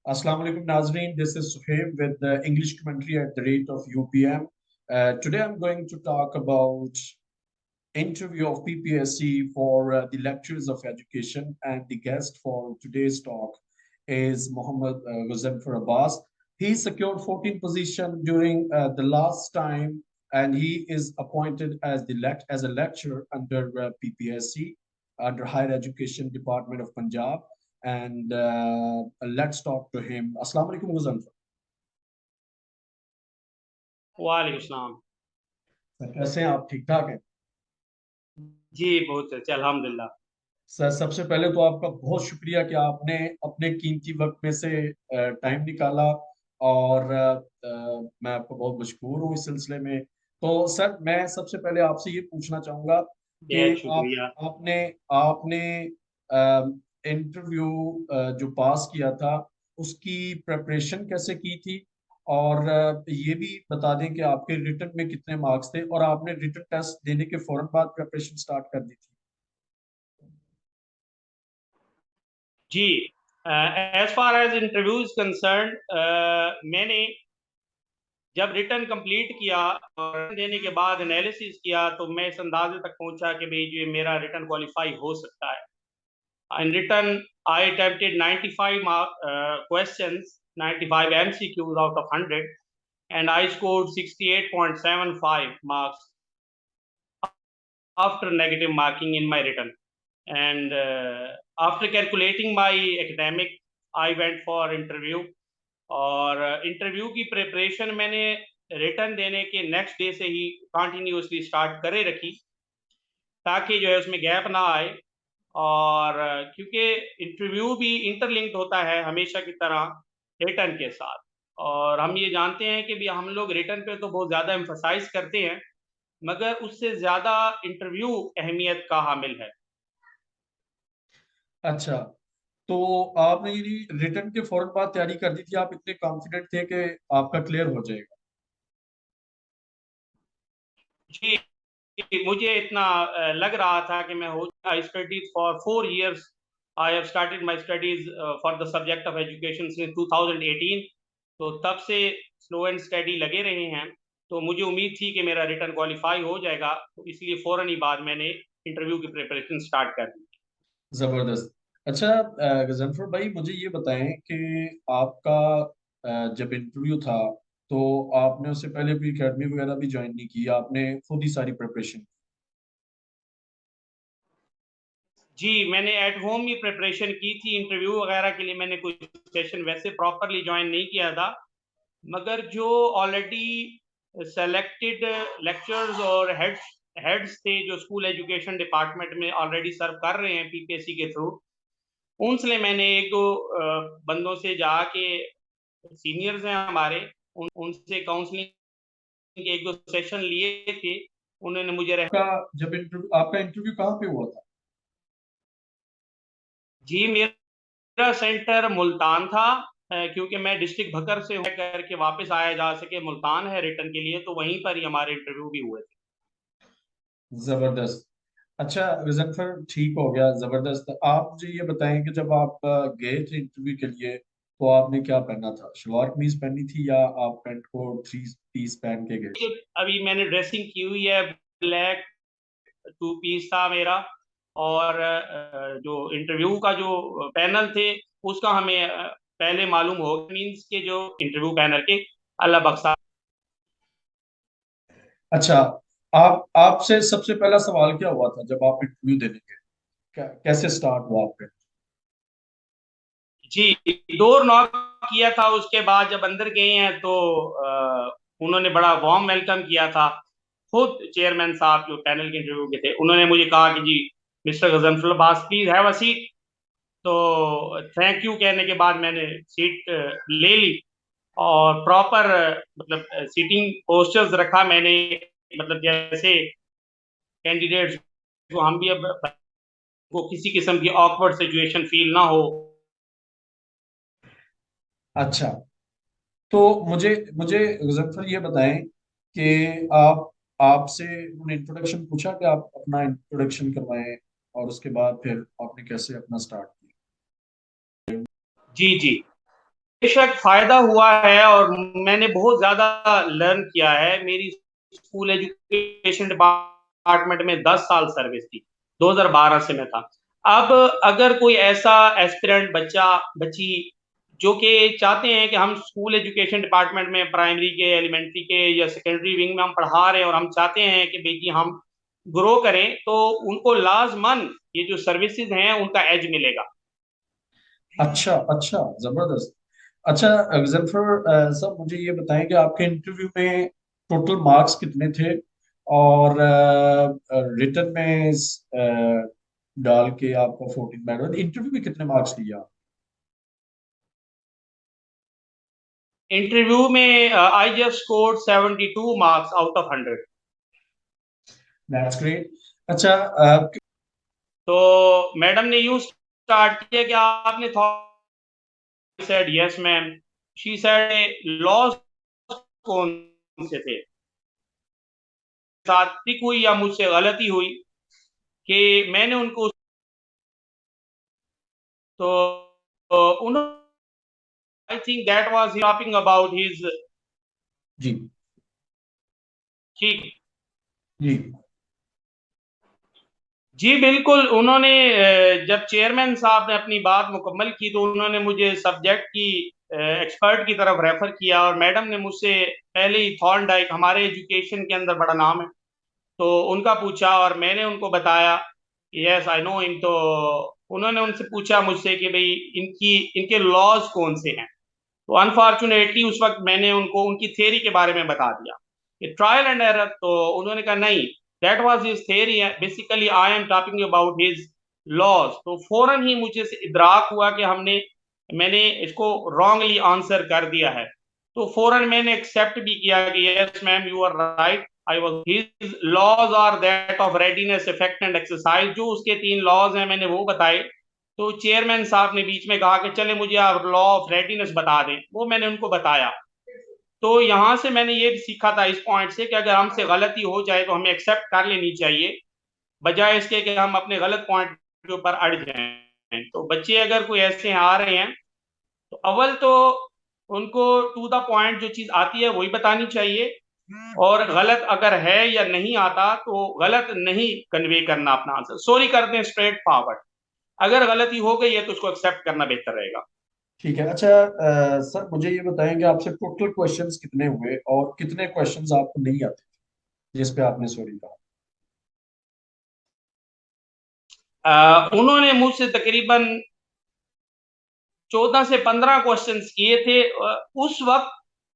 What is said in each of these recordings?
Assalamu alaikum Nazreen. This is Suhaib with the English commentary at the rate of UPM. Today I'm going to talk about interview of PPSC for the lectures of education, and the guest for today's talk is Mohammed Ghazanfar Abbas. He secured 14th position during the last time, and he is appointed as as a lecturer under PPSC, under Higher Education Department of Punjab. And let's talk to him. Assalamu alaikum Ghazanfar. वालेकुम सलाम। Sir कैसे हैं आप? ठीक ठाक हैं? जी बहुत अच्छे अल्हम्दुलिल्लाह। सर सबसे पहले तो आपका बहुत शुक्रिया कि आपने अपने कीमती वक्त में से टाइम निकाला, और मैं आपको बहुत मशकूर हूँ इस सिलसिले में। तो सर मैं सबसे पहले आपसे ये पूछना चाहूंगा कि बहुत आप शुक्रिया। आपने आपने इंटरव्यू जो पास किया था उसकी प्रिपरेशन कैसे की थी, और ये भी बता दें कि आपके रिटर्न में कितने मार्क्स थे, और आपने रिटर्न टेस्ट देने के फौरन बाद प्रिपरेशन स्टार्ट कर दी थी? जी as far as interview is concerned, मैंने जब रिटर्न कंप्लीट किया और देने के बाद एनालिसिस किया तो मैं इस अंदाजे तक पहुंचा कि भाई जो मेरा रिटर्न क्वालिफाई हो सकता है। In return I attempted 95 questions, 95 MCQs out of 100, and I scored 68.75 marks after negative marking in my return. And after calculating my academic, I went for interview. और इंटरव्यू की प्रिपरेशन मैंने return देने के next day से ही continuously start करे रखी, ताकि जो है उसमें गैप ना आए। और क्योंकि इंटरव्यू भी इंटरलिंक्ड होता है हमेशा की तरह रिटर्न के साथ, और हम ये जानते हैं कि भी हम लोग रिटर्न पे तो बहुत ज़्यादा एम्फसाइज करते हैं, मगर उससे ज़्यादा इंटरव्यू अहमियत का हामिल है। अच्छा, तो आपने ये रिटर्न के फौरन बाद तैयारी कर दी थी? आप इतने कॉन्फिडेंट थे कि आपका क्लियर हो जाएगा? जी, मुझे इतना लग रहा था कि मैं हो I studies for 4 years। I have started my studies for the subject of education since 2018। तो तब से स्लो एंड स्टडी लगे रहे हैं, तो मुझे उम्मीद थी कि मेरा रिटर्न क्वालिफाई हो जाएगा, तो इसलिए फौरन ही बाद मैंने इंटरव्यू की प्रिपरेशन स्टार्ट कर दी। जबरदस्त। अच्छा, गजनफर भाई मुझे ये बताएं कि आपका जब इंटरव्यू था तो आपने उससे पहले कोई एकेडमी वगैरह भी ज्वाइन नहीं की? आपने खुद ही सारी प्रिपरेशन? जी, मैंने एट होम ही प्रिपरेशन की थी। इंटरव्यू वगैरह के लिए मैंने कोई सेशन वैसे प्रॉपरली ज्वाइन नहीं किया था, मगर जो ऑलरेडी सेलेक्टेड लेक्चर्स और हेड्स थे जो स्कूल एजुकेशन डिपार्टमेंट में ऑलरेडी सर्व कर रहे हैं पीपीएससी के थ्रू, उनसे मैंने एक दो बंदों से जाके, सीनियर्स हैं हमारे, उनसे काउंसलिंग के एक दो सेशन लिए थे। उन्होंने मुझे आपका इंटरव्यू कहाँ पे हुआ था? जी, मेरा सेंटर मुल्तान था, क्योंकि मैं डिस्ट्रिक्ट भकर से करके वापस आया जा सके मुल्तान है रिटर्न के लिए, तो वहीं पर ही हमारे इंटरव्यू भी हुए थे। जबरदस्त। अच्छा गजनफर, ठीक हो गया, जबरदस्त। आप मुझे ये बताएं कि जब आप गए थे इंटरव्यू के लिए तो आपने क्या पहना था? शलवार कमीज पहनी थी या आप पेंट कोट थ्री पीस पहन के गए? अभी मैंने ड्रेसिंग की हुई है, ब्लैक टू पीस था मेरा। और जो इंटरव्यू का जो पैनल थे उसका हमें पहले मालूम हो, मींस के जो इंटरव्यू पैनल के अल्लाह बख्शा। अच्छा, आप आपसे सबसे पहला सवाल क्या हुआ था जब आप इंटरव्यू देने गए? कैसे स्टार्ट हुआ आपका? जी, डोर नॉक किया था, उसके बाद जब अंदर गए हैं तो उन्होंने बड़ा वार्म वेलकम किया था। खुद चेयरमैन साहब जो पैनल के इंटरव्यू के थे, उन्होंने मुझे कहा कि जी mister Ghazanfar Abbas please have a seat. तो थैंक यू कहने के बाद मैंने सीट ले ली, और प्रॉपर मतलब सीटिंग पोस्चर्स रखा मैंने, मतलब जैसे कैंडिडेट्स को हम भी अब को किसी किस्म की ऑकवर्ड सिचुएशन फील ना हो। अच्छा, तो मुझे मुझे मुजफ्फर ये बताएं कि आप आपसे उन्होंने इंट्रोडक्शन पूछा कि आप अपना इंट्रोडक्शन करवाएं, और उसके बाद फिर आपने कैसे अपना स्टार्ट किया? जी जी, बेशक फायदा हुआ है और मैंने बहुत ज्यादा लर्न किया है। मेरी स्कूल एजुकेशन डिपार्टमेंट में 10 साल सर्विस थी, 2012 से मैं था। अब अगर कोई ऐसा एस्पिरेंट बच्चा बच्ची जो कि चाहते हैं कि हम स्कूल एजुकेशन डिपार्टमेंट में प्राइमरी के, एलिमेंट्री के या सेकेंडरी विंग में हम पढ़ा रहे हैं और हम चाहते हैं कि बेटी हम ग्रो करें, तो उनको लाजमन ये जो सर्विसेज हैं उनका एज मिलेगा। अच्छा अच्छा, जबरदस्त। अच्छा जफर सर, मुझे ये बताएं कि आपके इंटरव्यू में टोटल मार्क्स कितने थे, और रिटर्न में डाल के आपको 14 बैड, इंटरव्यू में कितने मार्क्स लिए आप? इंटरव्यू में I just scored 72 marks out of 100। That's great. अच्छा तो मैडम ने यूं स्टार्ट किया कि आपने said yes ma'am. She said loss कौन से थे साथ टिक हुई या मुझसे गलती हुई कि मैंने उनको तो उन्होंने I think that was talking about his जी ठीक। जी जी बिल्कुल, उन्होंने जब चेयरमैन साहब ने अपनी बात मुकम्मल की तो उन्होंने मुझे सब्जेक्ट की एक्सपर्ट की तरफ रेफर किया और मैडम ने मुझसे पहले ही थॉर्नडाइक हमारे एजुकेशन के अंदर बड़ा नाम है तो उनका पूछा और मैंने उनको बताया यस आई नो हिम। तो उन्होंने उनसे पूछा मुझसे कि भाई इनकी इनके लॉज कौन से हैं। तो अनफॉर्चुनेटली उस वक्त मैंने उनको उनकी थ्योरी के बारे में बता दिया कि ट्रायल एंड एरर। तो उन्होंने कहा नहीं, that was his theory, basically I am talking about his laws. तो फौरन ही मुझे से इदराक हुआ कि मैंने इसको रॉन्गली आंसर कर दिया है। तो फौरन मैंने एक्सेप्ट भी किया कि yes ma'am you are right, I was his laws are that of readiness, effect and exercise. जो उसके 3 लॉज हैं मैंने वो बताए। तो चेयरमैन साहब ने बीच में कहा कि चले मुझे आप लॉ ऑफ रेडीनेस बता दें, वो मैंने उनको बताया। तो यहाँ से मैंने ये भी सीखा था इस पॉइंट से कि अगर हमसे गलती हो जाए तो हमें एक्सेप्ट कर लेनी चाहिए, बजाय इसके कि हम अपने गलत पॉइंट के ऊपर अड़ जाएं। तो बच्चे अगर कोई ऐसे आ रहे हैं तो अव्वल तो उनको टू द पॉइंट जो चीज आती है वही बतानी चाहिए, और गलत अगर है या नहीं आता तो गलत नहीं कन्वे करना अपना आंसर, सॉरी कर दें स्ट्रेट फॉरवर्ड। अगर गलती हो गई है तो उसको एक्सेप्ट करना बेहतर रहेगा। ठीक है। अच्छा सर, मुझे ये बताएं कि आपसे टोटल क्वेश्चंस कितने हुए और कितने क्वेश्चंस आपको नहीं आते थे जिस पे आपने सॉरी कहा? उन्होंने मुझसे तकरीबन 14 से 15 क्वेश्चंस किए थे। उस वक्त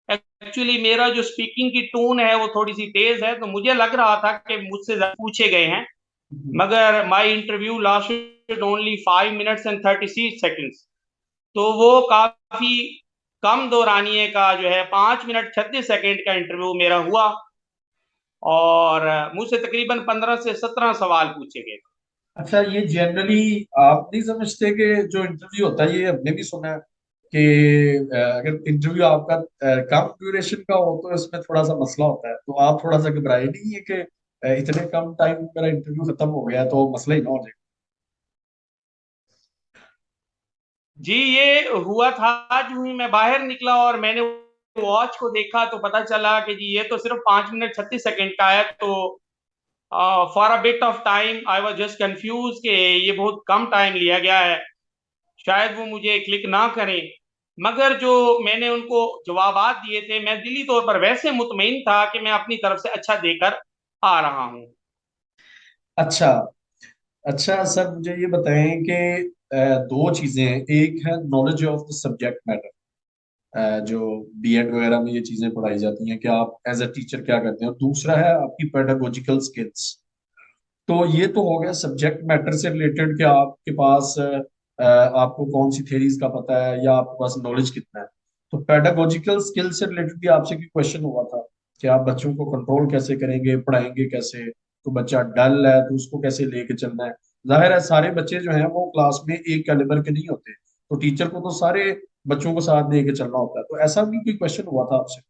एक्चुअली मेरा जो स्पीकिंग की टोन है वो थोड़ी सी तेज है, तो मुझे लग रहा था कि मुझसे पूछे गए हैं, मगर my interview lasted only 5 minutes and 36 seconds. तो वो काफी कम दौरानिए का जो है 5 मिनट 36 सेकेंड का इंटरव्यू मेरा हुआ और मुझसे तकरीबन 15 से 17 सवाल पूछे गए। अच्छा, ये जनरली आप नहीं समझते कि जो इंटरव्यू होता है, ये हमने भी सुना है कि अगर इंटरव्यू आपका कम ड्यूरेशन का हो तो इसमें थोड़ा सा मसला होता है, तो आप थोड़ा सा घबराए नहीं है कि इतने कम टाइम में मेरा इंटरव्यू खत्म हो गया तो मसला ही ना हो जाए? जी ये हुआ था, जो ही मैं बाहर निकला और मैंने वॉच को देखा तो पता चला कि जी ये तो सिर्फ 5 मिनट 36 सेकेंड का है। तो for a bit of time I was just confuse कि ये बहुत कम टाइम लिया गया है, शायद वो मुझे क्लिक ना करें। मगर जो मैंने उनको जवाबात दिए थे, मैं दिली तौर पर वैसे मुतमईन था कि मैं अपनी तरफ से अच्छा देकर आ रहा हूँ। अच्छा अच्छा सर, मुझे ये बताएं कि दो चीजें हैं। एक है knowledge of the subject matter, जो बीएड वगैरह में ये चीजें पढ़ाई जाती हैं कि आप एज अ टीचर क्या करते हैं, और दूसरा है आपकी पेडागोजिकल स्किल्स। तो ये तो हो गया सब्जेक्ट मैटर से रिलेटेड कि आपके पास आपको कौन सी थेरीज का पता है या आपके पास नॉलेज कितना है। तो पेडागोजिकल स्किल से रिलेटेड भी आपसे कोई क्वेश्चन हुआ था कि आप बच्चों को कंट्रोल कैसे करेंगे, पढ़ाएंगे कैसे? तो बच्चा डल है तो उसको कैसे लेके चलना है? जाहिर है सारे बच्चे जो हैं वो क्लास में एक कैलिबर के नहीं होते, तो टीचर को तो सारे बच्चों को साथ लेके चलना होता है। तो ऐसा भी कोई क्वेश्चन हुआ था आपसे?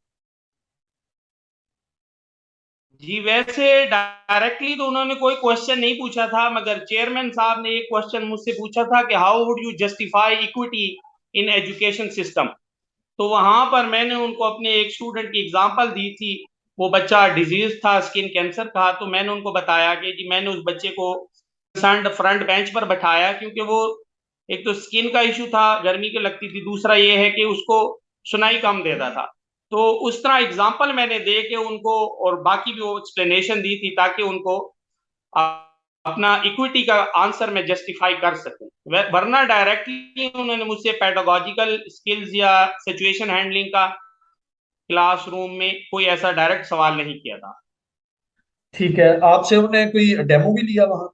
जी वैसे डायरेक्टली तो उन्होंने कोई क्वेश्चन नहीं पूछा था, मगर चेयरमैन साहब ने एक क्वेश्चन मुझसे पूछा था कि how would you justify equity in education system. तो वहां पर मैंने उनको अपने एक स्टूडेंट की एग्जांपल दी थी। वो बच्चा डिजीज था, स्किन कैंसर था, तो मैंने उनको बताया कि जी मैंने उस बच्चे को फ्रंट बेंच पर बैठाया, क्योंकि वो एक तो स्किन का इशू था, गर्मी के लगती थी, दूसरा ये है कि उसको सुनाई कम देता था। तो उस तरह एग्जांपल मैंने दे के उनको, और बाकी भी वो एक्सप्लेनेशन दी थी ताकि उनको अपना इक्विटी का आंसर मैं जस्टिफाई कर सकूं। वरना डायरेक्टली उन्होंने मुझसे पेडागोजिकल स्किल्स या सिचुएशन हैंडलिंग का क्लासरूम में कोई ऐसा डायरेक्ट सवाल नहीं किया था। ठीक है, आपसे उन्होंने कोई डेमो भी लिया वहां?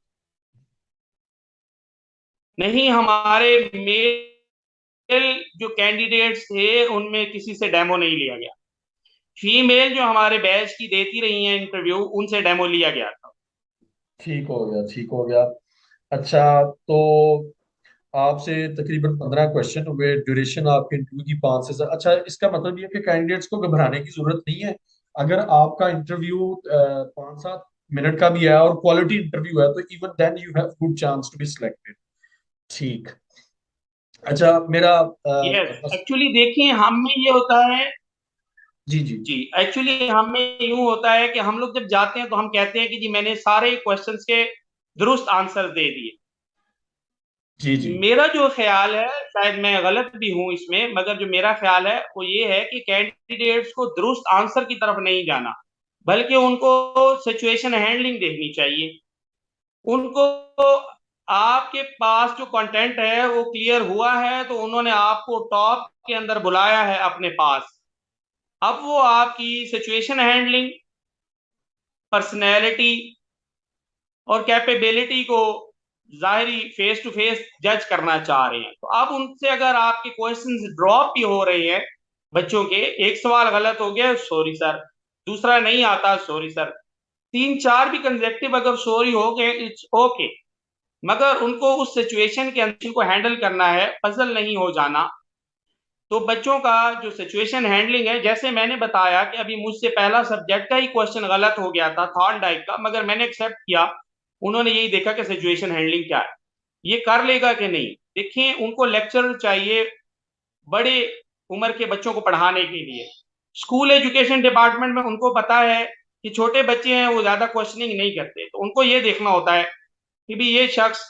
नहीं, हमारे मेल जो कैंडिडेट्स थे उनमें किसी से डेमो नहीं लिया गया। फीमेल जो हमारे बैच की देती रही हैं इंटरव्यू, उनसे डेमो लिया गया था। ठीक हो गया, ठीक हो गया। अच्छा, तो आपसे तकरीबन 15 क्वेश्चन हुए। ड्यूरेशन आपके इंटरव्यू की 5 से 7। अच्छा, इसका मतलब ये है कि कैंडिडेट्स को घबराने की जरूरत नहीं है। अगर आपका इंटरव्यू 5-7 मिनट का भी है और क्वालिटी इंटरव्यू है, तो even then you have good chance to be selected. ठीक। अच्छा, मेरा यस, बस। एक्चुअली देखिए हम में ये होता है। जी जी। जी, एक्चुअली हम में यूं होता है कि हम लोग जब जाते हैं तो हम कहते हैं कि जी मैंने सारे क्वेश्चंस के दुरुस्त आंसर दे दिए। जी जी। मेरा जो ख्याल है, शायद मैं गलत भी हूं इसमें, मगर जो मेरा ख्याल है वो ये है कि कैंडिडेट्स को दुरुस्त आंसर की तरफ नहीं जाना, बल्कि उनको सिचुएशन हैंडलिंग देखनी चाहिए। उनको आपके पास जो कंटेंट है वो क्लियर हुआ है, तो उन्होंने आपको टॉप के अंदर बुलाया है अपने पास। अब वो आपकी सिचुएशन हैंडलिंग, पर्सनैलिटी और कैपेबिलिटी को जाहिरी फेस टू फेस जज करना चाह रहे हैं। तो अब उनसे अगर आपके क्वेश्चंस ड्रॉप भी हो रहे हैं बच्चों के, एक सवाल गलत हो गया, सॉरी सर, दूसरा नहीं आता, सॉरी सर, तीन चार भी कंजेक्टिव अगर सॉरी हो गए, इट्स ओके। मगर उनको उस सिचुएशन के अंदर को हैंडल करना है, पजल नहीं हो जाना। तो बच्चों का जो सिचुएशन हैंडलिंग है, जैसे मैंने बताया कि अभी मुझसे पहला सब्जेक्ट का ही क्वेश्चन गलत हो गया था, थॉर्न डाइक का, मगर मैंने एक्सेप्ट किया। उन्होंने यही देखा कि सिचुएशन हैंडलिंग क्या है, ये कर लेगा कि नहीं। देखिए, उनको लेक्चर चाहिए बड़े उम्र के बच्चों को पढ़ाने के लिए। स्कूल एजुकेशन डिपार्टमेंट में उनको पता है कि छोटे बच्चे हैं, वो ज्यादा क्वेश्चनिंग नहीं करते, तो उनको ये देखना होता है कि भी ये शख्स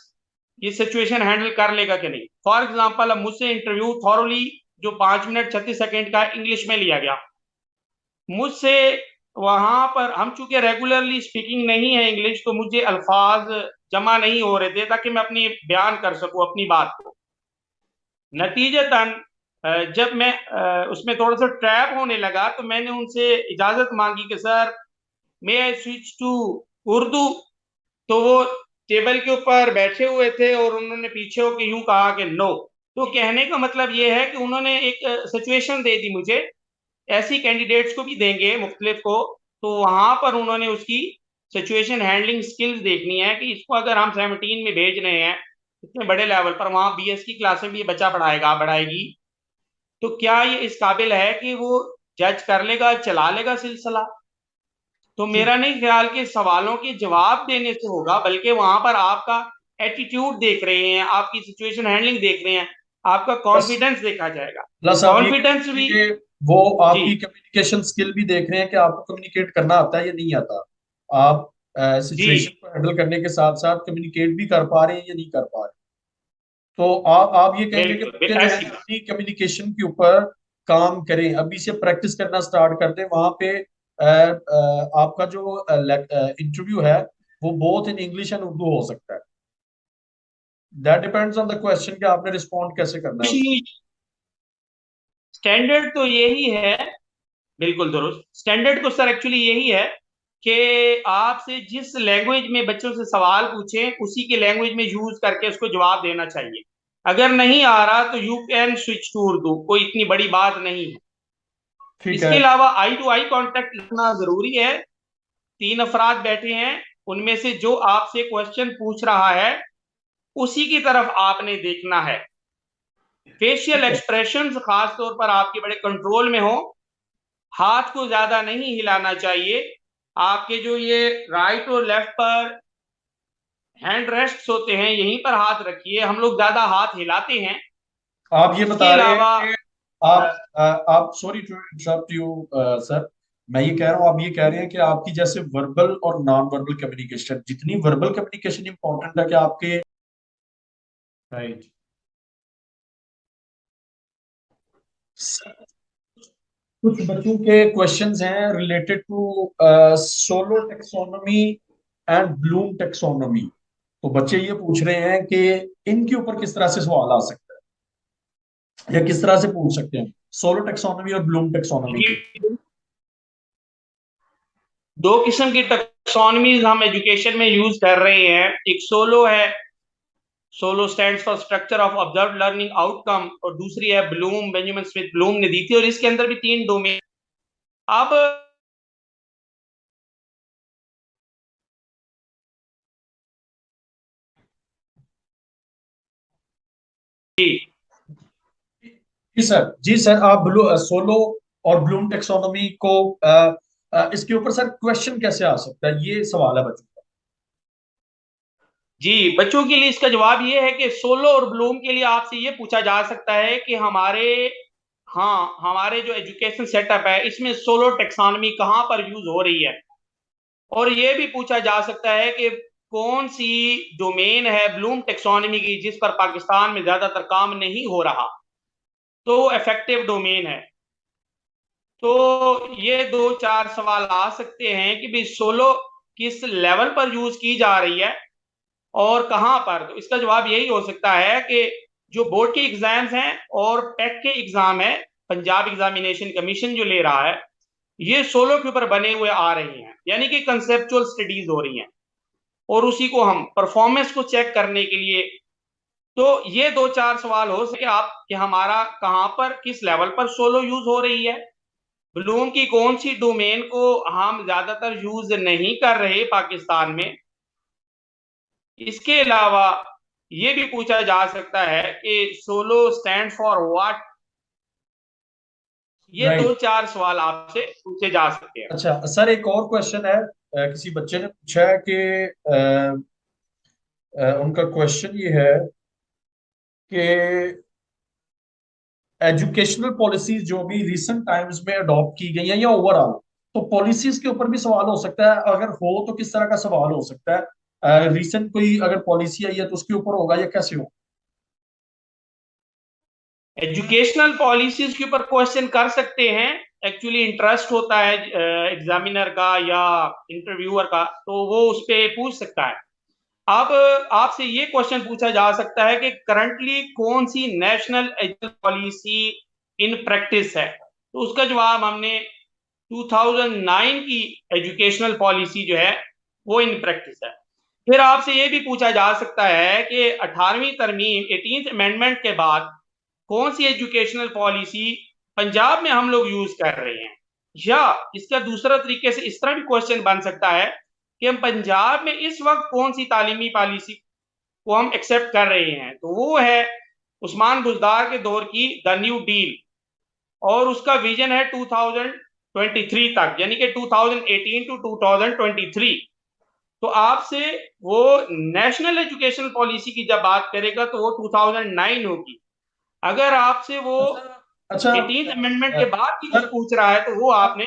ये सिचुएशन हैंडल कर लेगा कि नहीं। फॉर एग्जाम्पल, अब मुझसे इंटरव्यू थॉरली जो 5 मिनट 36 सेकेंड का इंग्लिश में लिया गया मुझसे, वहां पर हम चूंकि रेगुलरली स्पीकिंग नहीं है इंग्लिश, तो मुझे अल्फाज जमा नहीं हो रहे थे ताकि मैं अपनी बयान कर सकूं अपनी बात को। नतीजतन जब मैं उसमें थोड़ा सा ट्रैप होने लगा, तो मैंने उनसे इजाजत मांगी कि sir, may I switch to Urdu. तो वो टेबल के ऊपर बैठे हुए थे और उन्होंने पीछे होकर यूं कहा कि नो। तो कहने का मतलब ये है कि उन्होंने एक सिचुएशन दे दी मुझे, ऐसी कैंडिडेट्स को भी देंगे मुख्तलिफ को। तो वहां पर उन्होंने उसकी सिचुएशन हैंडलिंग स्किल्स देखनी है कि इसको अगर हम 17 में भेज रहे हैं इतने बड़े लेवल पर, वहां बीएस की क्लासें भी ये बच्चा पढ़ाएगा बढ़ाएगी, तो क्या ये इस काबिल है कि वो जज कर लेगा, चला लेगा सिलसिला। तो ठीक। मेरा नहीं ख्याल कि सवालों के जवाब देने से होगा, बल्कि वहां पर आपका एटीट्यूड देख रहे हैं, आपकी सिचुएशन हैंडलिंग देख रहे हैं, आपका प्लस कॉन्फिडेंस देखा जाएगा। प्लस आप ये कह कॉन्फिडेंस रहे हैं भी। कि वो जी आपकी कम्युनिकेशन स्किल भी देख रहे हैं कि आपको कम्युनिकेट करना आता है या नहीं आता। आप जी, सिचुएशन को हैंडल करने के साथ साथ कम्युनिकेट भी कर पा रहे हैं या नहीं कर पा रहे। तो आप ये कहेंगे कि बिल्कुल बच्चे जो है ऐसी बात। अपनी कम्युनिकेशन के ऊपर काम करें, अभी से प्रैक्टिस करना स्टार्ट कर दें। वहां पे आपका जो इंटरव्यू है वो both in English and Urdu हो सकता है। That depends on the question कि आपने रिस्पॉन्ड कैसे करना है उसको। स्टैंडर्ड तो यही है, बिल्कुल दुरुस्त। स्टैंडर्ड तो सर एक्चुअली यही है कि आपसे जिस लैंग्वेज में बच्चों से सवाल पूछे, उसी के लैंग्वेज में यूज करके उसको जवाब देना चाहिए। अगर नहीं आ रहा तो you can switch to Urdu, कोई इतनी बड़ी बात नहीं है। ठीक इसके है। अलावा आई टू आई कांटेक्ट रखना जरूरी है। तीन अफराद बैठे हैं, उनमें से जो आपसे क्वेश्चन पूछ रहा है उसी की तरफ आपने देखना है। फेशियल ठीक है। एक्सप्रेशंस खास तौर पर आपके बड़े कंट्रोल में हो। हाथ को ज्यादा नहीं हिलाना चाहिए। आपके जो ये राइट और लेफ्ट पर हैंड रेस्ट होते हैं, यहीं पर हाथ रखिए। हम लोग ज्यादा हाथ हिलाते हैं। आप ये इसके बता रहे हैं अलावा कि आप आप, sorry to interrupt you sir, मैं ये कह रहा हूँ, आप ये कह रहे हैं कि आपकी जैसे वर्बल और नॉन वर्बल कम्युनिकेशन, जितनी वर्बल कम्युनिकेशन इंपॉर्टेंट है कि आपके, राइट, कुछ बच्चों के क्वेश्चंस हैं related to SOLO taxonomy and Bloom taxonomy. तो बच्चे ये पूछ रहे हैं कि इनके ऊपर किस तरह से सवाल आ सकता है या किस तरह से पूछ सकते हैं सोलो टेक्सोनोमी और ब्लूम टेक्सोनोमी के। दो किस्म की टैक्सोनॉमीज हम एजुकेशन में यूज कर रहे हैं। एक सोलो है, solo stands for structure of observe learning outcome, और दूसरी है ब्लूम, बेंजामिन स्मिथ ब्लूम ने दी थी, और इसके अंदर भी 3 डोमेन। अब जी सर, जी सर, आप सोलो और ब्लूम टेक्सोनोमी को इसके ऊपर सर क्वेश्चन कैसे आ सकता है, ये सवाल है बच्चों का। जी, बच्चों के लिए इसका जवाब ये है कि सोलो और ब्लूम के लिए आपसे ये पूछा जा सकता है कि हमारे जो एजुकेशन सेटअप है इसमें सोलो टेक्सोनॉमी कहाँ पर यूज हो रही है। और ये भी पूछा जा सकता है कि कौन सी डोमेन है ब्लूम टेक्सोनॉमी की जिस पर पाकिस्तान में ज्यादातर काम नहीं हो रहा, तो इफेक्टिव डोमेन है। तो ये 2-4 सवाल आ सकते हैं कि भाई सोलो किस लेवल पर यूज की जा रही है और कहां पर। तो इसका जवाब यही हो सकता है कि जो बोर्ड के एग्जाम्स हैं और पैक के एग्जाम है, पंजाब एग्जामिनेशन कमीशन जो ले रहा है, ये सोलो के ऊपर बने हुए आ रही हैं, यानी कि कंसेप्चुअल स्टडीज हो रही हैं, और उसी को हम परफॉर्मेंस को चेक करने के लिए। तो ये 2-4 सवाल हो सके आप कि हमारा कहां पर किस लेवल पर सोलो यूज हो रही है, ब्लूम की कौन सी डोमेन को हम ज्यादातर यूज नहीं कर रहे पाकिस्तान में। इसके अलावा ये भी पूछा जा सकता है कि सोलो स्टैंड फॉर व्हाट। ये राइट, 2-4 सवाल आपसे पूछे जा सकते हैं। अच्छा सर, एक और क्वेश्चन है, किसी बच्चे ने पूछा है कि उनका क्वेश्चन ये है कि एजुकेशनल पॉलिसीज जो भी रिसेंट टाइम्स में अडॉप्ट की गई हैं या ओवरऑल, तो पॉलिसीज के ऊपर भी सवाल हो सकता है, अगर हो तो किस तरह का सवाल हो सकता है, रिसेंट कोई अगर पॉलिसी आई है तो उसके ऊपर होगा या कैसे हो। एजुकेशनल पॉलिसीज के ऊपर क्वेश्चन कर सकते हैं। एक्चुअली इंटरेस्ट होता है एग्जामिनर का या इंटरव्यूअर का, तो वो उस पर पूछ सकता है। अब आपसे ये क्वेश्चन पूछा जा सकता है कि करंटली कौन सी national education policy in practice है। तो उसका जवाब हमने 2009 की एजुकेशनल पॉलिसी जो है वो इन प्रैक्टिस है। फिर आपसे ये भी पूछा जा सकता है कि 18वीं तरमीम 18th अमेंडमेंट के बाद कौन सी एजुकेशनल पॉलिसी पंजाब में हम लोग यूज कर रहे हैं। या इसका दूसरा तरीके से इस तरह भी क्वेश्चन बन सकता है कि हम पंजाब में इस वक्त कौन सी तालीमी पॉलिसी को हम एक्सेप्ट कर रहे हैं। तो वो है उस्मान बुजदार के दौर की द न्यू डील, और उसका विजन है 2023 तक, यानी कि 2018 टू 2023। तो आपसे वो नेशनल एजुकेशन पॉलिसी की जब बात करेगा तो वो 2009 होगी। अगर आपसे वो अच्छा, अच्छा, 18th अमेंडमेंट के बाद की कुछ सर, पूछ रहा है तो वो आपने।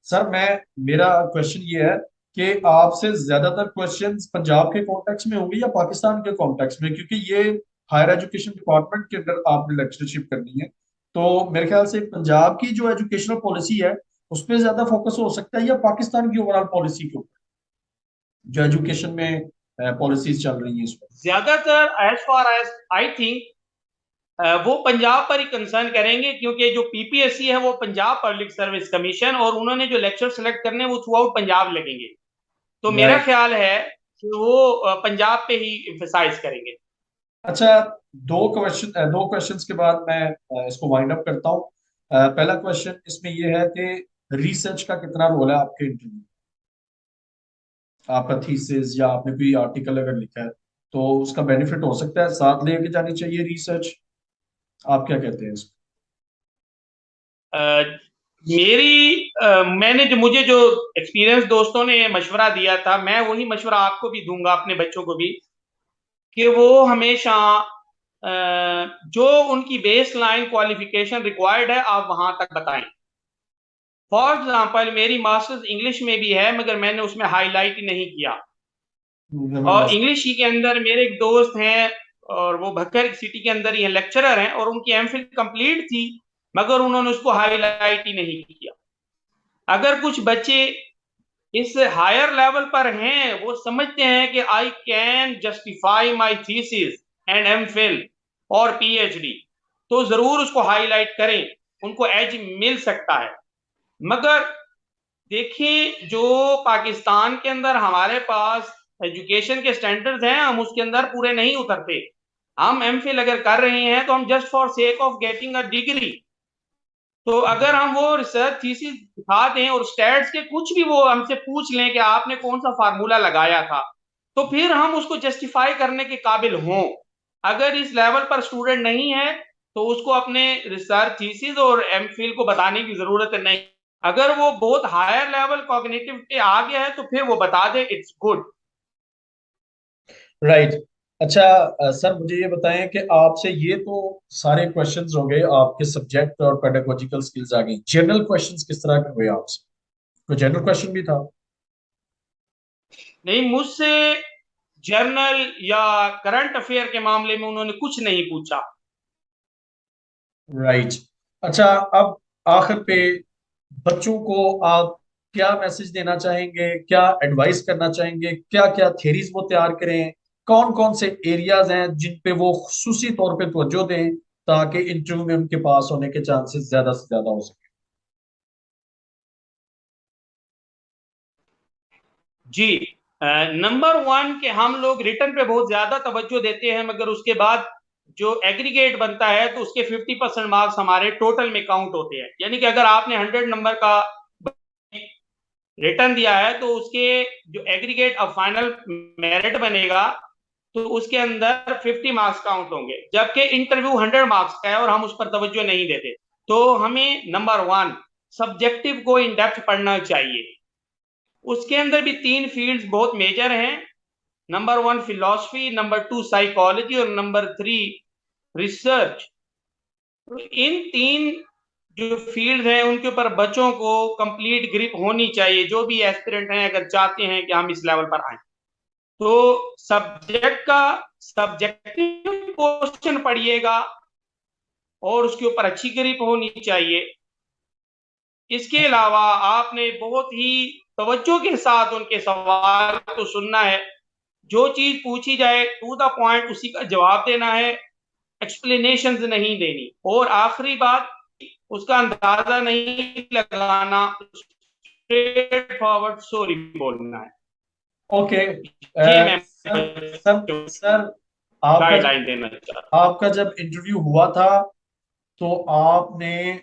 सर मैं, मेरा क्वेश्चन ये है कि आपसे ज्यादातर क्वेश्चंस पंजाब के कॉन्टेक्स्ट में होंगे या पाकिस्तान के कॉन्टेक्स्ट में, क्योंकि ये हायर एजुकेशन डिपार्टमेंट के अंदर आपने लेक्चरशिप करनी है, तो मेरे ख्याल से पंजाब की जो एजुकेशनल पॉलिसी है उस पर ज्यादा फोकस हो सकता है या पाकिस्तान की ओवरऑल पॉलिसी के ऊपर, जो एजुकेशन में पॉलिसीज चल रही हैं इस वक्त। ज्यादातर as far as I think वो पंजाब पर ही कंसर्न करेंगे, क्योंकि जो पीपीएससी है वो पंजाब पब्लिक सर्विस कमीशन, और उन्होंने जो लेक्चर सेलेक्ट करने वो थ्रू आउट पंजाब लगेंगे। तो मेरा राइट, ख्याल है कि वो पंजाब पे ही इम्फेसाइज करेंगे। अच्छा, दो क्वेश्चंस के बाद मैं इसको वाइंड अप करता हूँ। पहला क्वेश्चन इसमें ये है कि रिसर्च का कितना रोल है आपके इंटरव्यू, आपका थीसिस या आपने कोई आर्टिकल अगर लिखा है तो उसका बेनिफिट हो सकता है, साथ लेके जानी चाहिए रिसर्च, आप क्या कहते हैं इसमें। मैंने जो मुझे जो एक्सपीरियंस दोस्तों ने मशवरा दिया था, मैं वही मशवरा आपको भी दूंगा, अपने बच्चों को भी, कि वो हमेशा जो उनकी बेस लाइन क्वालिफिकेशन रिक्वायर्ड है आप वहां तक बताएं। फॉर एग्जाम्पल मेरी मास्टर्स इंग्लिश में भी है मगर मैंने उसमें हाईलाइट नहीं किया। और इंग्लिश ही के अंदर मेरे एक दोस्त हैं और वो भक्कर सिटी के अंदर ही लेक्चरर हैं और उनकी एमफिल कंप्लीट थी मगर उन्होंने उसको हाईलाइट ही नहीं किया। अगर कुछ बच्चे इस हायर लेवल पर हैं, वो समझते हैं कि I can justify my thesis and MPhil और पीएचडी, तो जरूर उसको हाईलाइट करें, उनको एज मिल सकता है। मगर देखिए जो पाकिस्तान के अंदर हमारे पास एजुकेशन के स्टैंडर्ड्स हैं, हम उसके अंदर पूरे नहीं उतरते। हम एमफिल अगर कर रहे हैं तो हम just for sake of getting a degree, तो अगर हम वो रिसर्च थीसिस दिखा दें और स्टैट्स के कुछ भी वो हमसे पूछ लें कि आपने कौन सा फार्मूला लगाया था, तो फिर हम उसको जस्टिफाई करने के काबिल हों। अगर इस लेवल पर स्टूडेंट नहीं है तो उसको अपने रिसर्च थीसिस और एमफिल को बताने की जरूरत नहीं। अगर वो बहुत हायर लेवल कॉग्निटिव पे आ गया है तो फिर वो बता दे, इट्स गुड। राइट। अच्छा सर मुझे ये बताएं कि आपसे ये तो सारे क्वेश्चंस हो गए, आपके सब्जेक्ट और पेडागोजिकल स्किल्स आ गई। जनरल क्वेश्चंस किस तरह के हुए आपसे? कोई जनरल क्वेश्चन भी था? नहीं, मुझसे जर्नल या करंट अफेयर के मामले में उन्होंने कुछ नहीं पूछा। राइट। अच्छा, अब आखिर पे बच्चों को आप क्या मैसेज देना चाहेंगे, क्या एडवाइस करना चाहेंगे, क्या क्या थ्योरीज वो तैयार करें, कौन कौन से एरियाज हैं जिन पे वो खुसूसी तौर पे तवज्जो दें ताकि इंटरव्यू में उनके पास होने के चांसेस ज्यादा से ज्यादा हो सके? जी, नंबर वन के हम लोग रिटर्न पे बहुत ज्यादा तवज्जो देते हैं मगर उसके बाद जो एग्रीगेट बनता है तो उसके 50% मार्क्स हमारे टोटल में काउंट होते हैं। यानी कि अगर आपने 100 नंबर का रिटर्न दिया है तो उसके जो एग्रीगेट अब फाइनल मेरिट बनेगा तो उसके अंदर 50 मार्क्स काउंट होंगे, जबकि इंटरव्यू 100 मार्क्स का है और हम उस पर तवज्जो नहीं देते। तो हमें नंबर वन सब्जेक्टिव को इन डेप्थ पढ़ना चाहिए। उसके अंदर भी 3 फील्ड्स बहुत मेजर हैं। Number one philosophy, number two psychology और नंबर थ्री रिसर्च। इन 3 जो फील्ड हैं उनके ऊपर बच्चों को कंप्लीट ग्रिप होनी चाहिए, जो भी एस्पिरेंट हैं अगर चाहते हैं कि हम इस लेवल पर आए। तो सब्जेक्ट का सब्जेक्टिव क्वेश्चन पढ़िएगा और उसके ऊपर अच्छी ग्रिप होनी चाहिए। इसके अलावा आपने बहुत ही तवज्जो के साथ उनके सवाल को सुनना है, जो चीज पूछी जाए टू द पॉइंट उसी का जवाब देना है, एक्सप्लेनेशंस नहीं देनी। और आखिरी बात, उसका अंदाजा नहीं लगाना, स्ट्रेट फॉरवर्ड सॉरी बोलना है। ओके। ये मैं सर आपका गाइडलाइन देना चाह रहा आपका जब इंटरव्यू हुआ था तो आपने,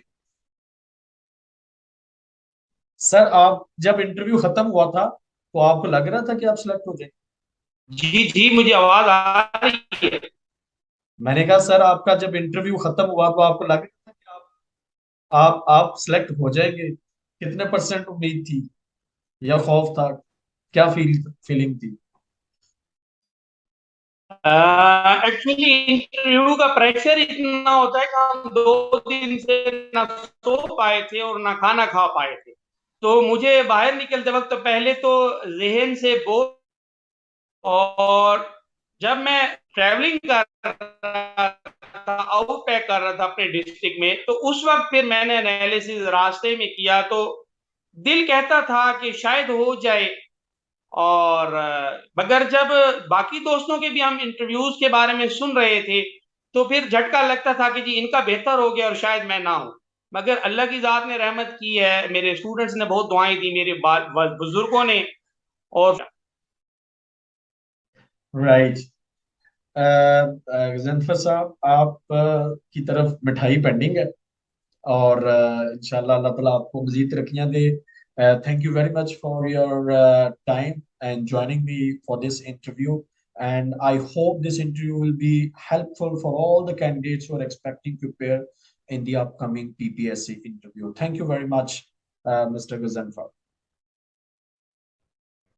सर आप जब इंटरव्यू खत्म हुआ था तो आपको लग रहा था कि आप सिलेक्ट हो जाएंगे? हूं। जी जी, मुझे आवाज आ रही है। मैंने कहा सर आपका जब इंटरव्यू खत्म हुआ तो आपको लग रहा था कि आप सिलेक्ट हो जाएंगे? कितने परसेंट उम्मीद थी या खौफ था? क्या फीलिंग थी? एक्चुअली इंटरव्यू का प्रेशर इतना होता है कि हम 2 दिन से ना सो पाए थे और ना खाना खा पाए थे। तो मुझे बाहर निकलते वक्त पहले तो जहन से बोझ, और जब मैं ट्रैवलिंग कर रहा था, आउट पैक कर रहा था अपने डिस्ट्रिक्ट में, तो उस वक्त फिर मैंने एनालिसिस रास्ते में किया तो दिल कहता था कि शायद हो जाए। और मगर जब बाकी दोस्तों के भी हम इंटरव्यूज के बारे में सुन रहे थे तो फिर झटका लगता था कि जी इनका बेहतर हो गया और शायद मैं ना हूं। मगर अल्लाह की जात ने रहमत की है, मेरे स्टूडेंट्स ने बहुत दुआएं दी, मेरे बुजुर्गों ने। और राइट। जंफर साहब, आप की तरफ मिठाई पेंडिंग है और इंशाल्लाह अल्लाह ताला आपको मजीद तरक्कियां दे। Thank you very much for your time and joining me for this interview, and I hope this interview will be helpful for all the candidates who are expecting to prepare in the upcoming PPSC interview. Thank you very much, Mr. Gazanfar.